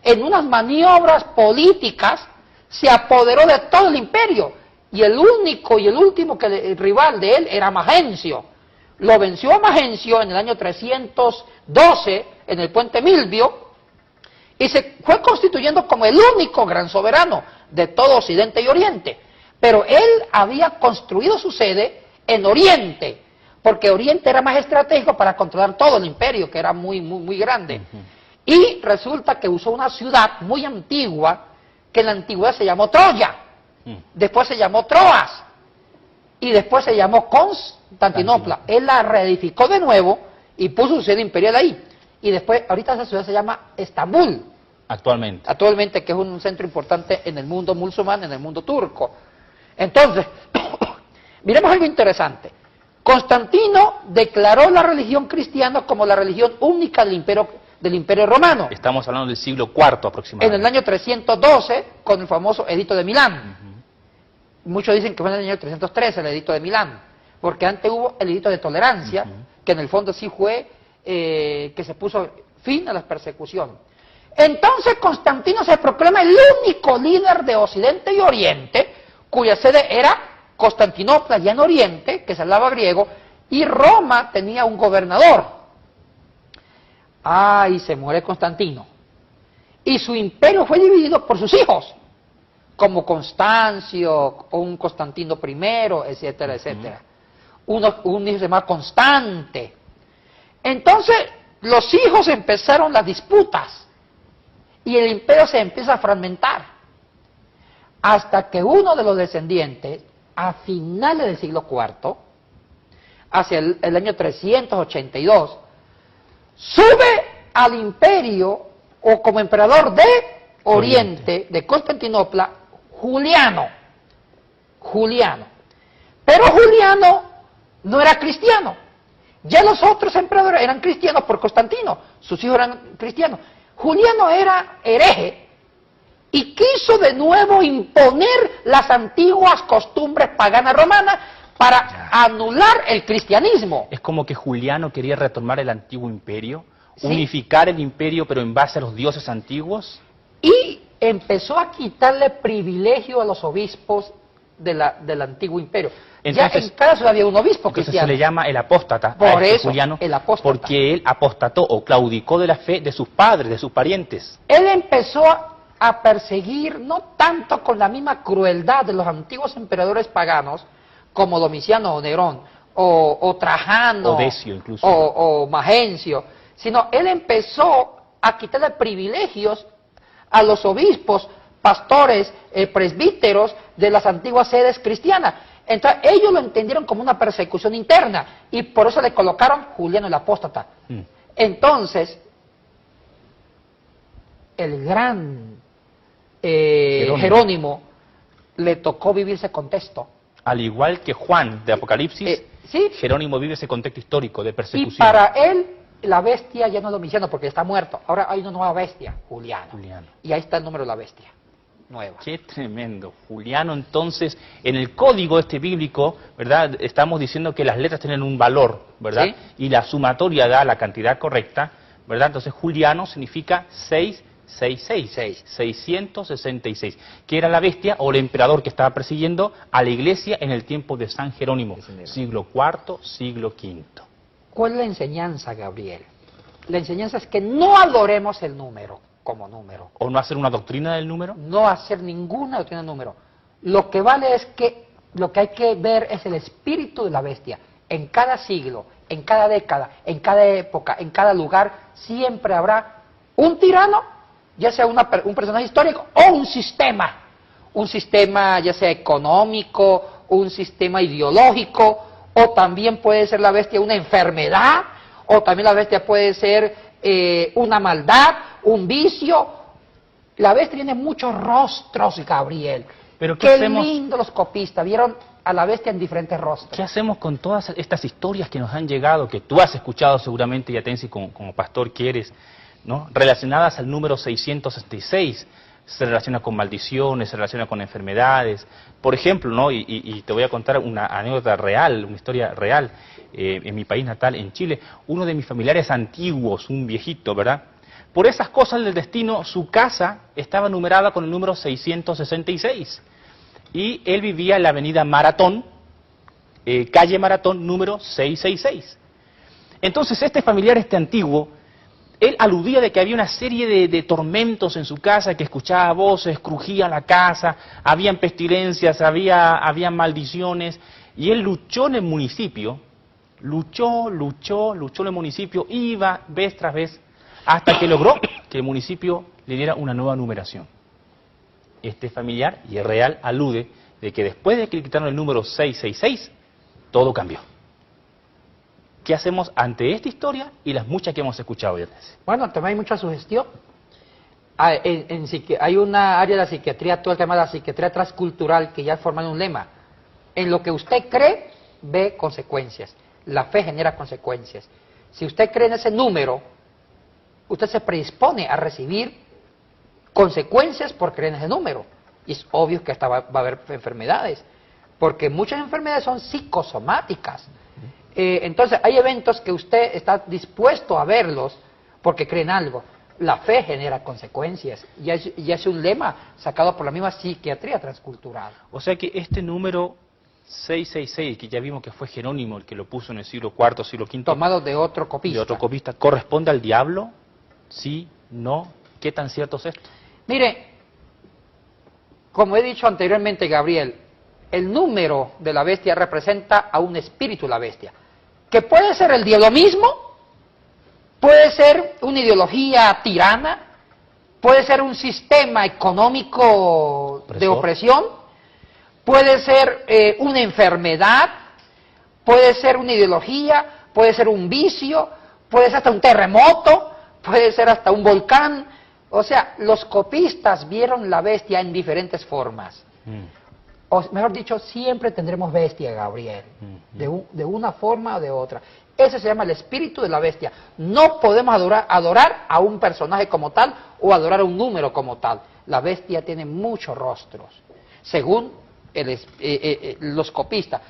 en unas maniobras políticas, se apoderó de todo el imperio, y el único y el último el rival de él era Magencio. Lo venció a Magencio en el año 312, en el puente Milvio, y se fue constituyendo como el único gran soberano de todo Occidente y Oriente. Pero él había construido su sede en Oriente, porque Oriente era más estratégico para controlar todo el imperio, que era muy grande. Y resulta que usó una ciudad muy antigua, que en la antigüedad se llamó Troya, después se llamó Troas, y después se llamó Constantinopla. Él la reedificó de nuevo y puso su sede imperial ahí. Y después, ahorita esa ciudad se llama Estambul. Actualmente, que es un centro importante en el mundo musulmán, en el mundo turco. Entonces, miremos algo interesante. Constantino declaró la religión cristiana como la religión única del imperio romano. Estamos hablando del siglo IV aproximadamente. En el año 312, con el famoso Edicto de Milán. Muchos dicen que fue en el año 313 el Edicto de Milán, porque antes hubo el Edicto de Tolerancia, que en el fondo sí fue que se puso fin a la persecución. Entonces Constantino se proclama el único líder de Occidente y Oriente, cuya sede era Constantinopla, ya en Oriente, que se hablaba griego, y Roma tenía un gobernador. Y se muere Constantino. Y su imperio fue dividido por sus hijos, como Constancio, un Constantino I, etcétera, etcétera. Un hijo se llama Constante. Entonces, los hijos empezaron las disputas, y el imperio se empieza a fragmentar, hasta que uno de los descendientes, a finales del siglo IV, hacia el año 382, sube al imperio, o como emperador de Oriente, de Constantinopla, Juliano. Pero Juliano no era cristiano. Ya los otros emperadores eran cristianos por Constantino, sus hijos eran cristianos. Juliano era hereje y quiso de nuevo imponer las antiguas costumbres paganas romanas para anular el cristianismo. Es como que Juliano quería retomar el antiguo imperio, ¿sí? Unificar el imperio pero en base a los dioses antiguos. Y empezó a quitarle privilegio a los obispos del antiguo imperio. Entonces, ya en cada ciudad había un obispo cristiano. Se le llama el apóstata por eso, Juliano, el apóstata. porque él apostató o claudicó de la fe de sus padres, de sus parientes. Él empezó a perseguir, no tanto con la misma crueldad de los antiguos emperadores paganos, como Domiciano o Nerón, o Trajano, o Decio incluso, o Magencio, sino él empezó a quitarle privilegios a los obispos, pastores, presbíteros de las antiguas sedes cristianas. Entonces ellos lo entendieron como una persecución interna y por eso le colocaron Juliano el apóstata. Entonces, el gran Jerónimo le tocó vivir ese contexto. Al igual que Juan de Apocalipsis, ¿sí? Jerónimo vive ese contexto histórico de persecución. Y para él, la bestia ya no es Domiciano porque está muerto. Ahora hay una nueva bestia, Juliano. Y ahí está el número de la bestia nueva. Qué tremendo. Juliano, entonces, en el código este bíblico, ¿verdad? Estamos diciendo que las letras tienen un valor, ¿verdad? ¿Sí? Y la sumatoria da la cantidad correcta, ¿verdad? Entonces, Juliano significa 666, que era la bestia o el emperador que estaba persiguiendo a la iglesia en el tiempo de San Jerónimo, siglo IV, siglo V. ¿Cuál es la enseñanza, Gabriel? La enseñanza es que no adoremos el número como número. ¿O no hacer una doctrina del número? No hacer ninguna doctrina del número. Lo que vale es que lo que hay que ver es el espíritu de la bestia. En cada siglo, en cada década, en cada época, en cada lugar, siempre habrá un tirano, ya sea un personaje histórico o un sistema ya sea económico, un sistema ideológico, o también puede ser la bestia una enfermedad, o también la bestia puede ser una maldad, un vicio. La bestia tiene muchos rostros, Gabriel. Pero qué lindo los copistas, vieron a la bestia en diferentes rostros. ¿Qué hacemos con todas estas historias que nos han llegado, que tú has escuchado seguramente, Yatensi, como pastor que eres, ¿no? Relacionadas al número 666, se relaciona con maldiciones, se relaciona con enfermedades. Por ejemplo, ¿no? Y te voy a contar una anécdota real, una historia real. En mi país natal, en Chile, uno de mis familiares antiguos, un viejito, ¿verdad? Por esas cosas del destino, su casa estaba numerada con el número 666. Y él vivía en la avenida Maratón, calle Maratón, número 666. Entonces, este familiar, antiguo, él aludía de que había una serie de tormentos en su casa, que escuchaba voces, crujía la casa, habían pestilencias, había maldiciones, y él luchó en el municipio, luchó en el municipio, iba vez tras vez, hasta que logró que el municipio le diera una nueva numeración. Este familiar, y es real, alude de que después de que le quitaron el número 666, todo cambió. ¿Qué hacemos ante esta historia y las muchas que hemos escuchado, Viernes? Bueno, también hay mucha sugestión. Hay una área de la psiquiatría actual llamada la psiquiatría transcultural que ya forman un lema. En lo que usted cree, ve consecuencias. La fe genera consecuencias. Si usted cree en ese número, usted se predispone a recibir consecuencias por creer en ese número. Y es obvio que hasta va a haber enfermedades, porque muchas enfermedades son psicosomáticas. Entonces, hay eventos que usted está dispuesto a verlos porque cree en algo. La fe genera consecuencias, y es un lema sacado por la misma psiquiatría transcultural. O sea que este número 666, que ya vimos que fue Jerónimo el que lo puso en el siglo IV, siglo V, Tomado de otro copista. de otro copista, ¿corresponde al diablo? ¿Sí? ¿No? ¿Qué tan cierto es esto? Mire, como he dicho anteriormente, Gabriel, el número de la bestia representa a un espíritu, la bestia, que puede ser el diablo mismo, puede ser una ideología tirana, puede ser un sistema económico de opresión, puede ser una enfermedad, puede ser una ideología, puede ser un vicio, puede ser hasta un terremoto, puede ser hasta un volcán. O sea, los copistas vieron la bestia en diferentes formas. O mejor dicho, siempre tendremos bestia, Gabriel, de una forma o de otra. Ese se llama el espíritu de la bestia. No podemos adorar a un personaje como tal o adorar a un número como tal. La bestia tiene muchos rostros, según los copistas.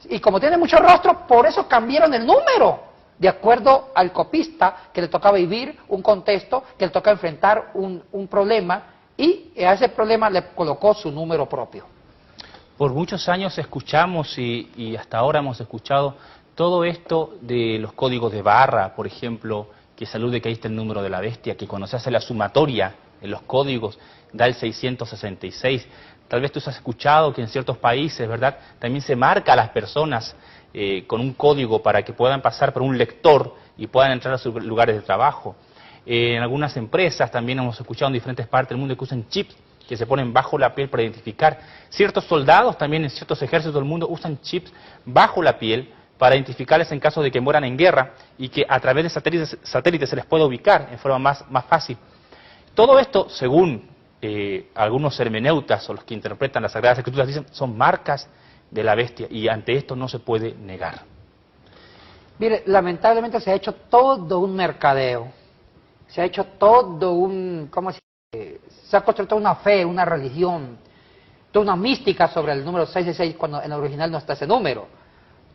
Y como tiene muchos rostros, por eso cambiaron el número, de acuerdo al copista que le tocaba vivir un contexto, que le tocaba enfrentar un problema, y a ese problema le colocó su número propio. Por muchos años escuchamos y hasta ahora hemos escuchado todo esto de los códigos de barra, por ejemplo, que se alude que ahí está el número de la bestia, que cuando se hace la sumatoria en los códigos da el 666. Tal vez tú has escuchado que en ciertos países, ¿verdad?, también se marca a las personas con un código para que puedan pasar por un lector y puedan entrar a sus lugares de trabajo. En algunas empresas también hemos escuchado en diferentes partes del mundo que usan chips que se ponen bajo la piel para identificar. Ciertos soldados también en ciertos ejércitos del mundo usan chips bajo la piel para identificarles en caso de que mueran en guerra y que a través de satélites se les pueda ubicar en forma más fácil. Todo esto, según algunos hermeneutas o los que interpretan las Sagradas Escrituras, dicen son marcas de la bestia, y ante esto no se puede negar. Mire, lamentablemente se ha hecho todo un mercadeo, se ha hecho todo se ha construido toda una fe, una religión, toda una mística sobre el número 666 cuando en el original no está ese número.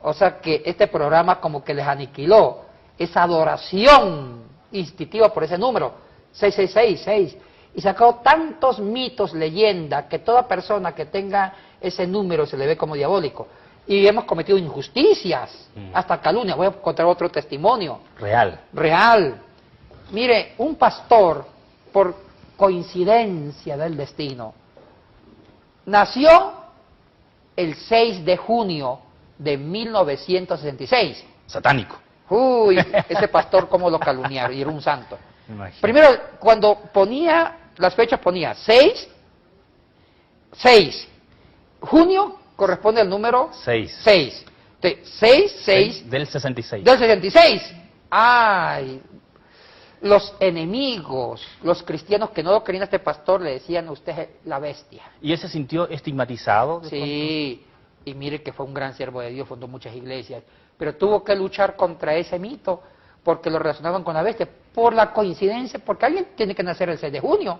O sea que este programa como que les aniquiló esa adoración instintiva por ese número, 666, y sacó tantos mitos, leyendas, que toda persona que tenga ese número se le ve como diabólico. Y hemos cometido injusticias, hasta calumnia. Voy a contar otro testimonio. Real. Mire, un pastor, por coincidencia del destino, nació el 6 de junio de 1966. Satánico. Uy, ese pastor cómo lo calumniaron, y era un santo. Primero, cuando ponía las fechas, ponía 6, junio corresponde al número 6. 6 del 66. Del 66. Ay, los enemigos, los cristianos que no querían a este pastor, le decían a usted la bestia. ¿Y él se sintió estigmatizado? Sí, y mire que fue un gran siervo de Dios, fundó muchas iglesias, pero tuvo que luchar contra ese mito, porque lo relacionaban con la bestia, por la coincidencia, porque alguien tiene que nacer el 6 de junio.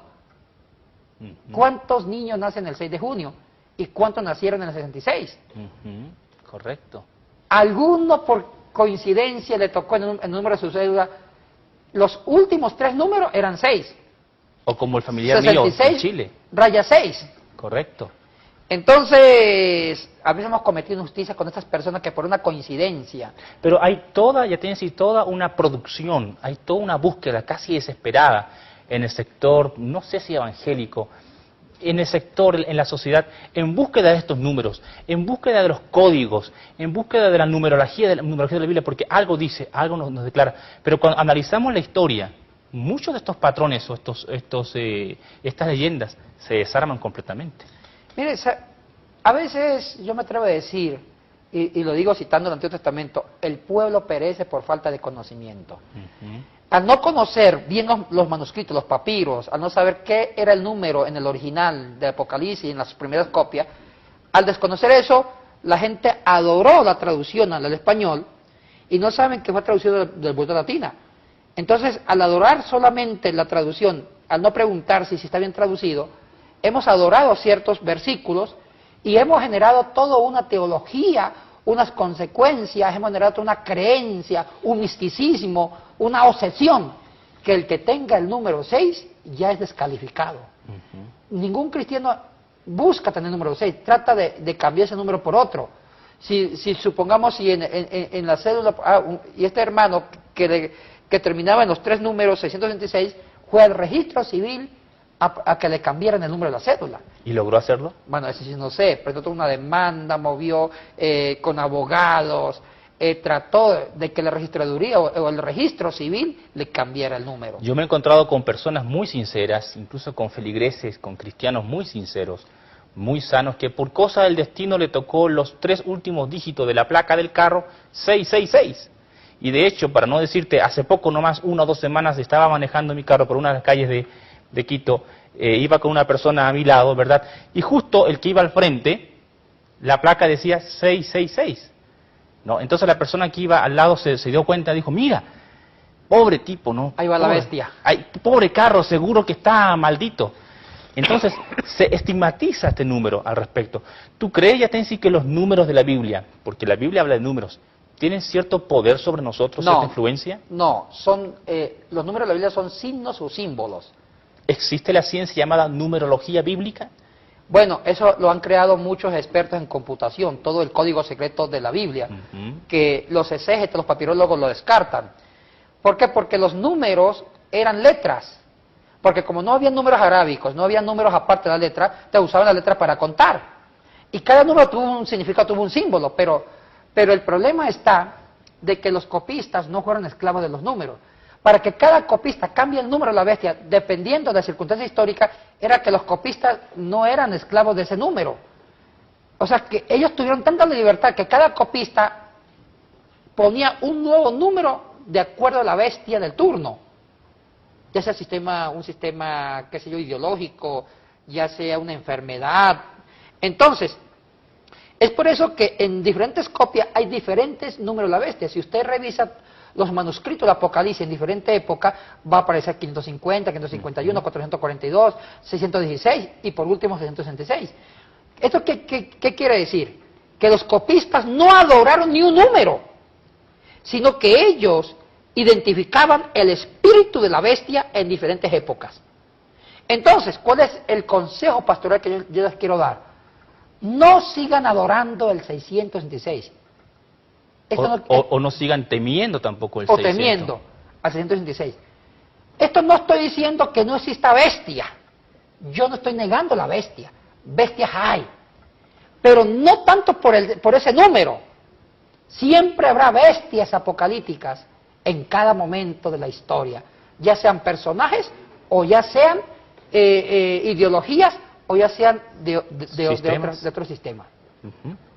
¿Cuántos niños nacen el 6 de junio? ¿Y cuántos nacieron en el 66? Correcto. Alguno por coincidencia le tocó en el número de su cédula, los últimos 3 números eran 6. O como el familiar 66, mío en Chile. Raya 6. Correcto. Entonces, a veces hemos cometido injusticia con estas personas que por una coincidencia. Pero hay toda, ya tienes toda una producción, hay toda una búsqueda casi desesperada en el sector, no sé si evangélico, en el sector, en la sociedad, en búsqueda de estos números, en búsqueda de los códigos, en búsqueda de la numerología de la Biblia, porque algo dice, algo nos declara. Pero cuando analizamos la historia, muchos de estos patrones o estas leyendas se desarman completamente. Mire, a veces yo me atrevo a decir, y lo digo citando el Antiguo Testamento, el pueblo perece por falta de conocimiento. Al no conocer bien los manuscritos, los papiros, al no saber qué era el número en el original de Apocalipsis, en las primeras copias, al desconocer eso, la gente adoró la traducción al español y no saben que fue traducido del Vulgata Latina. Entonces, al adorar solamente la traducción, al no preguntar si está bien traducido, hemos adorado ciertos versículos y hemos generado toda una teología, unas consecuencias, hemos generado una creencia, un misticismo, una obsesión, que el que tenga el número 6 ya es descalificado. Ningún cristiano busca tener el número 6, trata de cambiar ese número por otro. Si supongamos si en la cédula, y este hermano que terminaba en los 3 números 666, fue al registro civil a que le cambiaran el número de la cédula. ¿Y logró hacerlo? Bueno, eso sí no sé, presentó una demanda, movió con abogados, trató de que la registraduría o el registro civil le cambiara el número. Yo me he encontrado con personas muy sinceras, incluso con feligreses, con cristianos muy sinceros, muy sanos, que por cosa del destino le tocó los 3 últimos dígitos de la placa del carro, 666. Y de hecho, para no decirte, hace poco nomás, 1 o 2 semanas, estaba manejando mi carro por una de las calles de Quito, iba con una persona a mi lado, ¿verdad? Y justo el que iba al frente, la placa decía 666, ¿no? Entonces la persona que iba al lado se dio cuenta, dijo, mira, pobre tipo, ¿no? Ahí va la bestia. Ay, pobre carro, seguro que está maldito. Entonces se estigmatiza este número al respecto. ¿Tú crees, Yatensi, que los números de la Biblia, porque la Biblia habla de números, tienen cierto poder sobre nosotros, cierta influencia? No, los números de la Biblia son signos o símbolos. ¿Existe la ciencia llamada numerología bíblica? Bueno, eso lo han creado muchos expertos en computación, todo el código secreto de la Biblia, que los exégetas, los papirólogos lo descartan. ¿Por qué? Porque los números eran letras. Porque como no había números arábicos, no había números aparte de la letra, te usaban la letra para contar. Y cada número tuvo un significado, tuvo un símbolo, pero el problema está de que los copistas no fueron esclavos de los números. Para que cada copista cambie el número de la bestia, dependiendo de la circunstancia histórica, era que los copistas no eran esclavos de ese número. O sea, que ellos tuvieron tanta libertad que cada copista ponía un nuevo número de acuerdo a la bestia del turno. Ya sea un sistema, qué sé yo, ideológico, ya sea una enfermedad. Entonces, es por eso que en diferentes copias hay diferentes números de la bestia. Si usted revisa los manuscritos de Apocalipsis en diferente época, va a aparecer 550, 551, 442, 616 y por último 666. ¿Esto qué quiere decir? Que los copistas no adoraron ni un número, sino que ellos identificaban el espíritu de la bestia en diferentes épocas. Entonces, ¿cuál es el consejo pastoral que yo les quiero dar? No sigan adorando el 666. O no sigan temiendo tampoco el 600. O temiendo al 666. Esto no estoy diciendo que no exista bestia. Yo no estoy negando la bestia. Bestias hay. Pero no tanto por ese número. Siempre habrá bestias apocalípticas en cada momento de la historia. Ya sean personajes, o ya sean ideologías, o ya sean de otro sistema.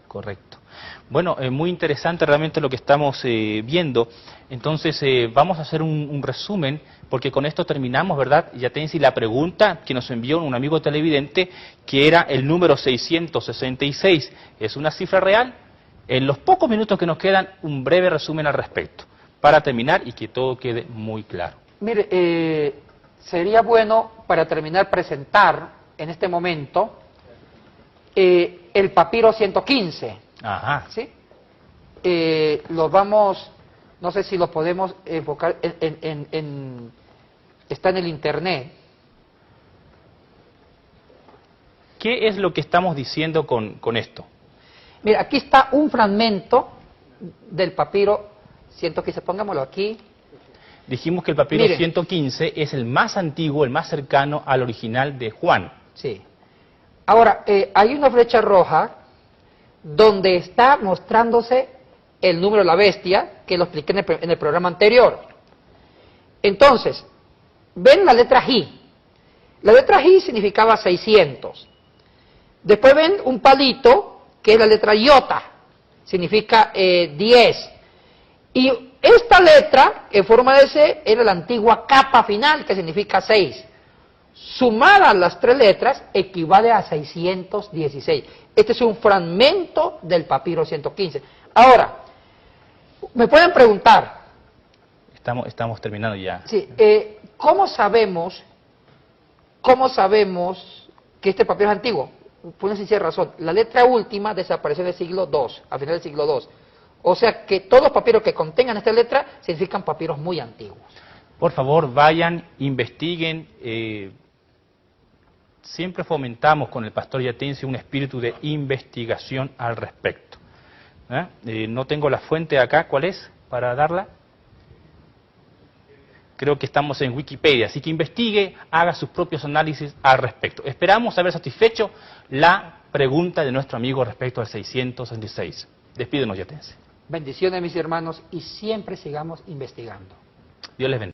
Correcto. Bueno, muy interesante realmente lo que estamos viendo. Entonces, vamos a hacer un resumen, porque con esto terminamos, ¿verdad? Yatensi, la pregunta que nos envió un amigo televidente, que era el número 666. ¿Es una cifra real? En los pocos minutos que nos quedan, un breve resumen al respecto, para terminar y que todo quede muy claro. Mire, sería bueno, para terminar, presentar en este momento el papiro 115. Ajá. ¿Sí? No sé si lo podemos enfocar está en el internet. ¿Qué es lo que estamos diciendo con esto? Mira, aquí está un fragmento del papiro 115, pongámoslo aquí. Dijimos que el papiro Mire. 115 es el más antiguo, el más cercano al original de Juan. Sí. Ahora, hay una flecha roja donde está mostrándose el número de la bestia, que lo expliqué en el programa anterior. Entonces, ven la letra J. La letra J significaba 600. Después ven un palito, que es la letra Iota, significa 10. Y esta letra, en forma de C, era la antigua capa final, que significa 6. Sumadas las tres letras, equivale a 616. Este es un fragmento del papiro 115. Ahora, me pueden preguntar. Estamos terminando ya. Sí, ¿cómo sabemos que este papiro es antiguo? Por una sencilla razón. La letra última desapareció en el siglo II, al final del siglo II. O sea que todos los papiros que contengan esta letra significan papiros muy antiguos. Por favor, vayan, investiguen. Siempre fomentamos con el pastor Yatencio un espíritu de investigación al respecto. No tengo la fuente acá, ¿cuál es? Para darla. Creo que estamos en Wikipedia, así que investigue, haga sus propios análisis al respecto. Esperamos haber satisfecho la pregunta de nuestro amigo respecto al 666. Despídenos, Yatencio. Bendiciones, mis hermanos, y siempre sigamos investigando. Dios les bendiga.